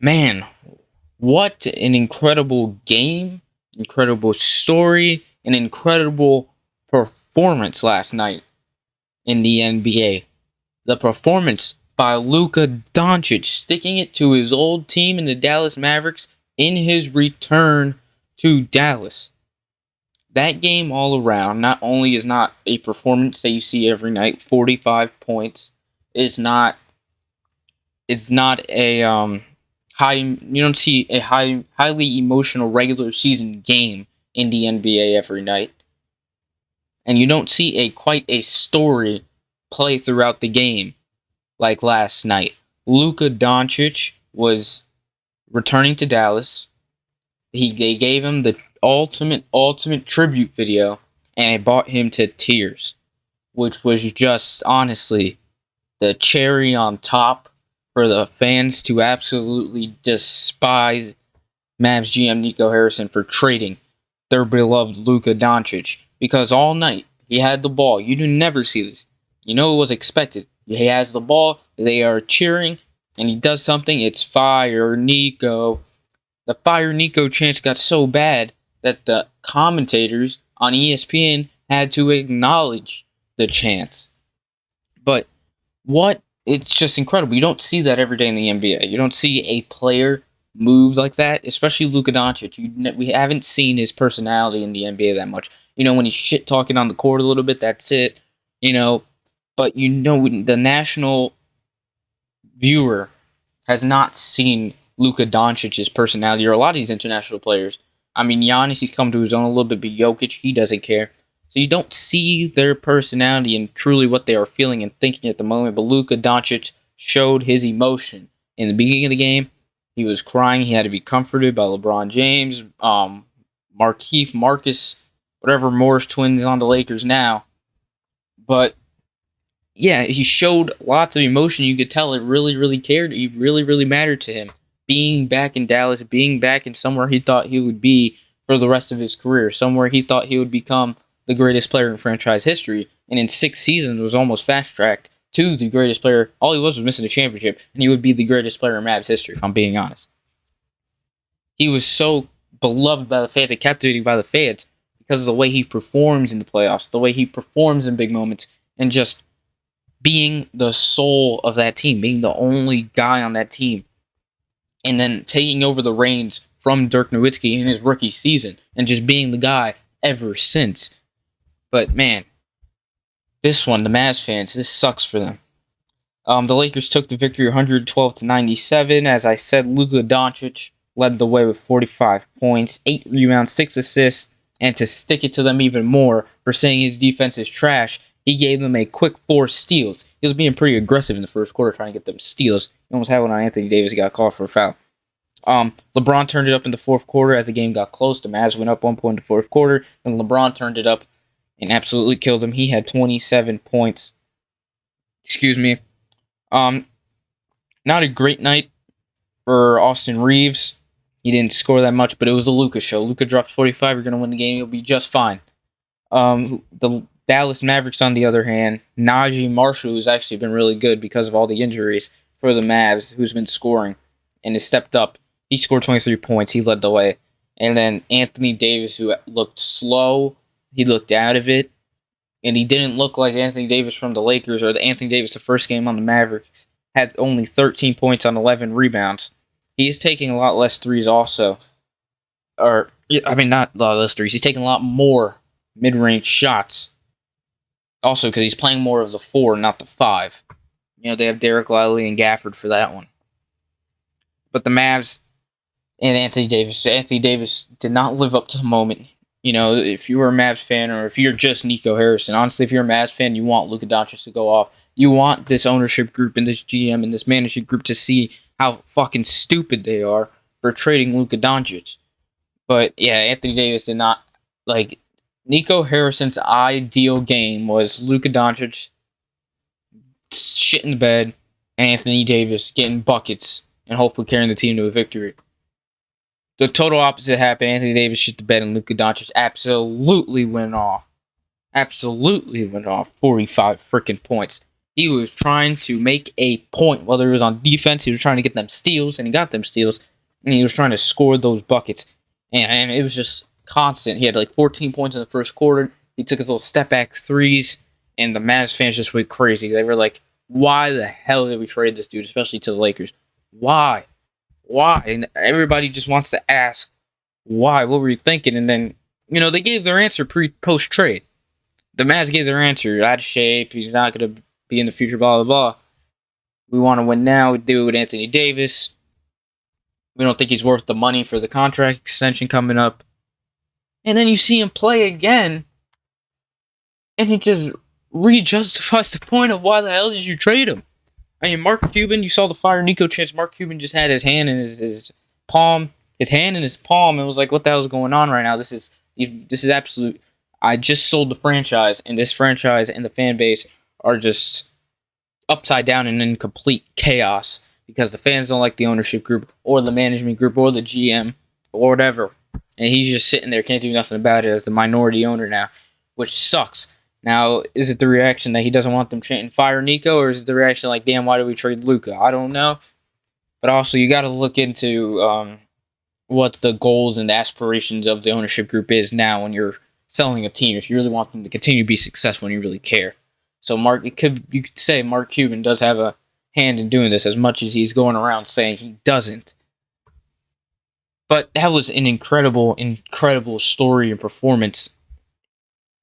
Man, what an incredible game, incredible story, an incredible performance last night in the NBA. The performance by Luka Doncic sticking it to his old team in the Dallas Mavericks in his return to Dallas. That game all around not only is not a performance that you see every night, 45 points, is not a high you don't see a highly emotional regular season game in the NBA every night. And you don't see quite a story play throughout the game like last night. Luka Doncic was returning to Dallas. They gave him the ultimate tribute video, and it brought him to tears, which was just honestly the cherry on top for the fans to absolutely despise Mavs GM Nico Harrison for trading their beloved Luka Doncic, because all night he had the ball. You do never see this. You know it was expected. He has the ball, they are cheering, and he does something. It's fire Nico. The fire Nico chant got so bad that the commentators on ESPN had to acknowledge the chants. But it's just incredible. You don't see that every day in the NBA. You don't see a player move like that, especially Luka Doncic. We haven't seen his personality in the NBA that much. When he's shit talking on the court a little bit, that's it. But the national viewer has not seen Luka Doncic's personality, or a lot of these international players. I mean, Giannis, he's come to his own a little bit, but Jokic, he doesn't care. So you don't see their personality and truly what they are feeling and thinking at the moment. But Luka Doncic showed his emotion in the beginning of the game. He was crying. He had to be comforted by LeBron James, Marcus, whatever Morris twins on the Lakers now. But yeah, he showed lots of emotion. You could tell it really, really cared. It really, really mattered to him. Being back in Dallas, being back in somewhere he thought he would be for the rest of his career, somewhere he thought he would become the greatest player in franchise history, and in 6 seasons was almost fast-tracked to the greatest player. All he was missing a championship, and he would be the greatest player in Mavs history, if I'm being honest. He was so beloved by the fans and captivated by the fans because of the way he performs in the playoffs, the way he performs in big moments, and just being the soul of that team, being the only guy on that team, and then taking over the reins from Dirk Nowitzki in his rookie season, and just being the guy ever since. But man, this one, the Mavs fans, this sucks for them. The Lakers took the victory 112-97. As I said, Luka Doncic led the way with 45 points, 8 rebounds, 6 assists, and to stick it to them even more for saying his defense is trash, he gave them a quick 4 steals. He was being pretty aggressive in the first quarter trying to get them steals. He almost had one on Anthony Davis. He got called for a foul. LeBron turned it up in the fourth quarter as the game got close. The Mavs went up 1 point in the fourth quarter. Then LeBron turned it up and absolutely killed him. He had 27 points. Excuse me. Not a great night for Austin Reeves. He didn't score that much, but it was the Luka show. Luka drops 45. You're going to win the game. You'll be just fine. The Dallas Mavericks, on the other hand, Najee Marshall, who's actually been really good because of all the injuries for the Mavs, who's been scoring and has stepped up. He scored 23 points. He led the way. And then Anthony Davis, who looked slow, he looked out of it. And he didn't look like Anthony Davis from the Lakers or the Anthony Davis the first game on the Mavericks. Had only 13 points on 11 rebounds. He is taking a lot less threes also. Not a lot less threes. He's taking a lot more mid-range shots. Also, because he's playing more of the 4, not the 5. They have Derek Lively and Gafford for that one. But the Mavs and Anthony Davis did not live up to the moment. If you were a Mavs fan, or if you're just Nico Harrison, honestly, if you're a Mavs fan, you want Luka Doncic to go off. You want this ownership group and this GM and this management group to see how fucking stupid they are for trading Luka Doncic. But yeah, Anthony Davis did not like. Nico Harrison's ideal game was Luka Doncic shit in the bed, and Anthony Davis getting buckets and hopefully carrying the team to a victory. The total opposite happened. Anthony Davis shit the bed, and Luka Doncic absolutely went off. 45 freaking points. He was trying to make a point, whether it was on defense, he was trying to get them steals, and he got them steals, and he was trying to score those buckets. And it was just constant. He had like 14 points in the first quarter. He took his little step back threes, and the Mavs fans just went crazy. They were like, why the hell did we trade this dude, especially to the Lakers? Why? Why? And everybody just wants to ask, why? What were you thinking? And then, they gave their answer post trade. The Mavs gave their answer. Out of shape. He's not going to be in the future, blah, blah, blah. We want to win now. We do it with Anthony Davis. We don't think he's worth the money for the contract extension coming up. And then you see him play again, and he just re-justifies the point of why the hell did you trade him? I mean, Mark Cuban, you saw the fire Nico chance. Mark Cuban just had his hand in his palm, and was like, what the hell is going on right now? This is absolute. I just sold the franchise, and this franchise and the fan base are just upside down and in complete chaos because the fans don't like the ownership group or the management group or the GM or whatever. And he's just sitting there, can't do nothing about it as the minority owner now, which sucks. Now, is it the reaction that he doesn't want them chanting fire Nico, or is it the reaction like, damn, why did we trade Luka? I don't know. But also, you got to look into what the goals and the aspirations of the ownership group is now when you're selling a team, if you really want them to continue to be successful and you really care. So you could say Mark Cuban does have a hand in doing this as much as he's going around saying he doesn't. But that was an incredible, incredible story and performance.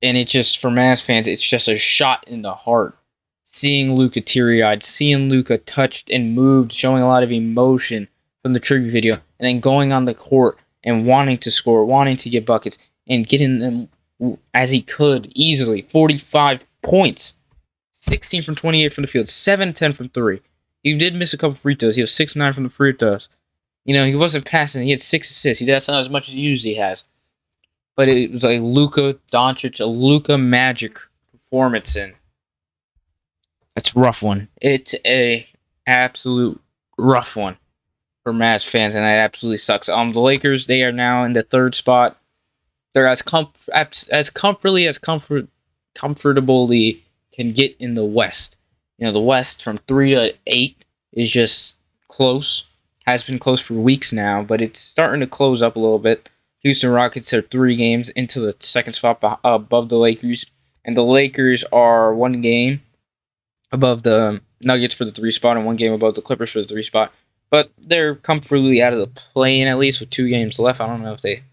And it just, for Mavs fans, it's just a shot in the heart. Seeing Luka teary-eyed, seeing Luka touched and moved, showing a lot of emotion from the tribute video, and then going on the court and wanting to score, wanting to get buckets, and getting them as he could easily. 45 points. 16 from 28 from the field. 7-10 from 3. He did miss a couple free throws. He was 6-9 from the free throws. He wasn't passing. He had 6 assists. That's not as much as he usually has. But it was like Luka Doncic, a Luka magic performance, and it's a rough one. It's a absolute rough one for Mavs fans, and that absolutely sucks. The Lakers, they are now in the third spot. They're as comfortably can get in the West. The West from 3 to 8 is just close. Has been close for weeks now, but it's starting to close up a little bit. Houston Rockets are 3 games into the second spot above the Lakers, and the Lakers are 1 game above the Nuggets for the 3 spot and 1 game above the Clippers for the 3 spot. But they're comfortably out of the play-in, at least with 2 games left. I don't know if they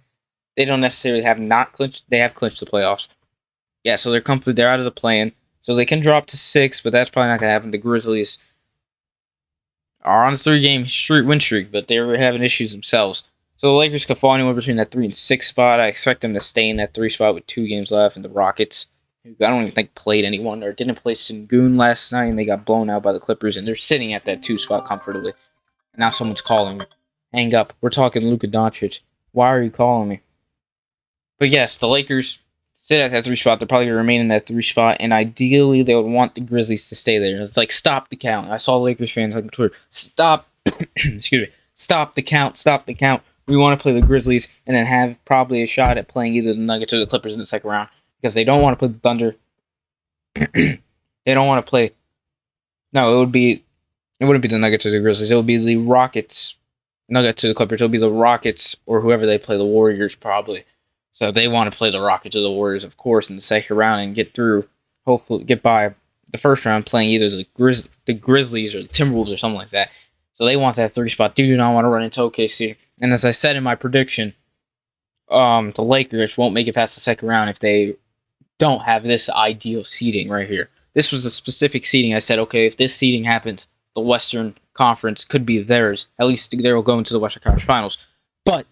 don't necessarily have not clinched. They have clinched the playoffs. Yeah, so they're comfortable. They're out of the play-in, so they can drop to 6, but that's probably not going to happen. The Grizzlies are on a 3-game win streak, but they're having issues themselves. So the Lakers could fall anywhere between that 3 and 6 spot. I expect them to stay in that 3 spot with 2 games left. And the Rockets, who I don't even think played anyone or didn't play Sengun last night, and they got blown out by the Clippers, and they're sitting at that 2 spot comfortably. And now someone's calling me. Hang up. We're talking Luka Doncic. Why are you calling me? But yes, the Lakers sit at that 3 spot. They're probably going to remain in that 3 spot, and ideally they would want the Grizzlies to stay there. It's like, stop the count. I saw Lakers fans on Twitter. Stop. Excuse me. Stop the count. Stop the count. We want to play the Grizzlies and then have probably a shot at playing either the Nuggets or the Clippers in the second round because they don't want to play the Thunder. They don't want to play. No, it wouldn't be the Nuggets or the Grizzlies. It would be the Rockets, Nuggets or the Clippers. It would be the Rockets or whoever they play, the Warriors probably. So they want to play the Rockets or the Warriors, of course, in the second round and get through. Hopefully, get by the first round playing either the Grizzlies or the Timberwolves or something like that. So they want that 3 spot. They do not want to run into OKC. And as I said in my prediction, the Lakers won't make it past the second round if they don't have this ideal seeding right here. This was a specific seeding. I said, okay, if this seeding happens, the Western Conference could be theirs. At least they will go into the Western Conference Finals. But,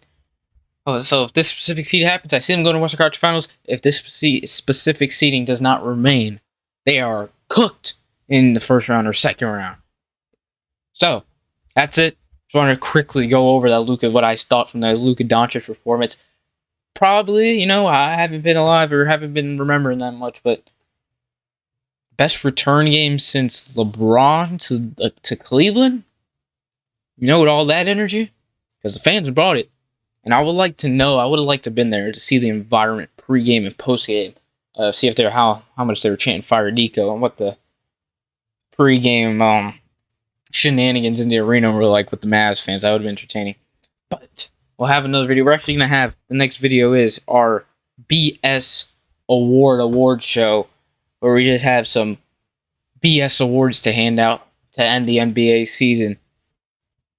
so if this specific seed happens, I see them going to Western Conference Finals. If this specific seeding does not remain, they are cooked in the first round or second round. So, that's it. Just wanted to quickly go over what I thought from the Luka Doncic performance. Probably, I haven't been alive or haven't been remembering that much, but best return game since LeBron to Cleveland? With all that energy? Because the fans brought it. And I would like to know, I would have liked to have been there to see the environment pregame and postgame. See if how much they were chanting Fire Nico and what the pre-game shenanigans in the arena were like with the Mavs fans. That would have been entertaining. But we'll have another video. We're actually going to have, the next video is our BS award show, where we just have some BS awards to hand out to end the NBA season.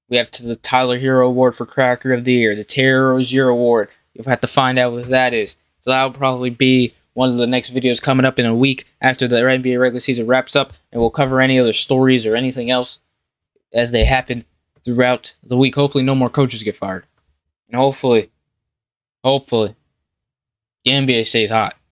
We have the Tyler Hero Award for Cracker of the Year, the Terror's Year Award. You'll have to find out what that is. So that'll probably be one of the next videos coming up in a week after the NBA regular season wraps up, and we'll cover any other stories or anything else as they happen throughout the week. Hopefully no more coaches get fired. And hopefully, the NBA stays hot.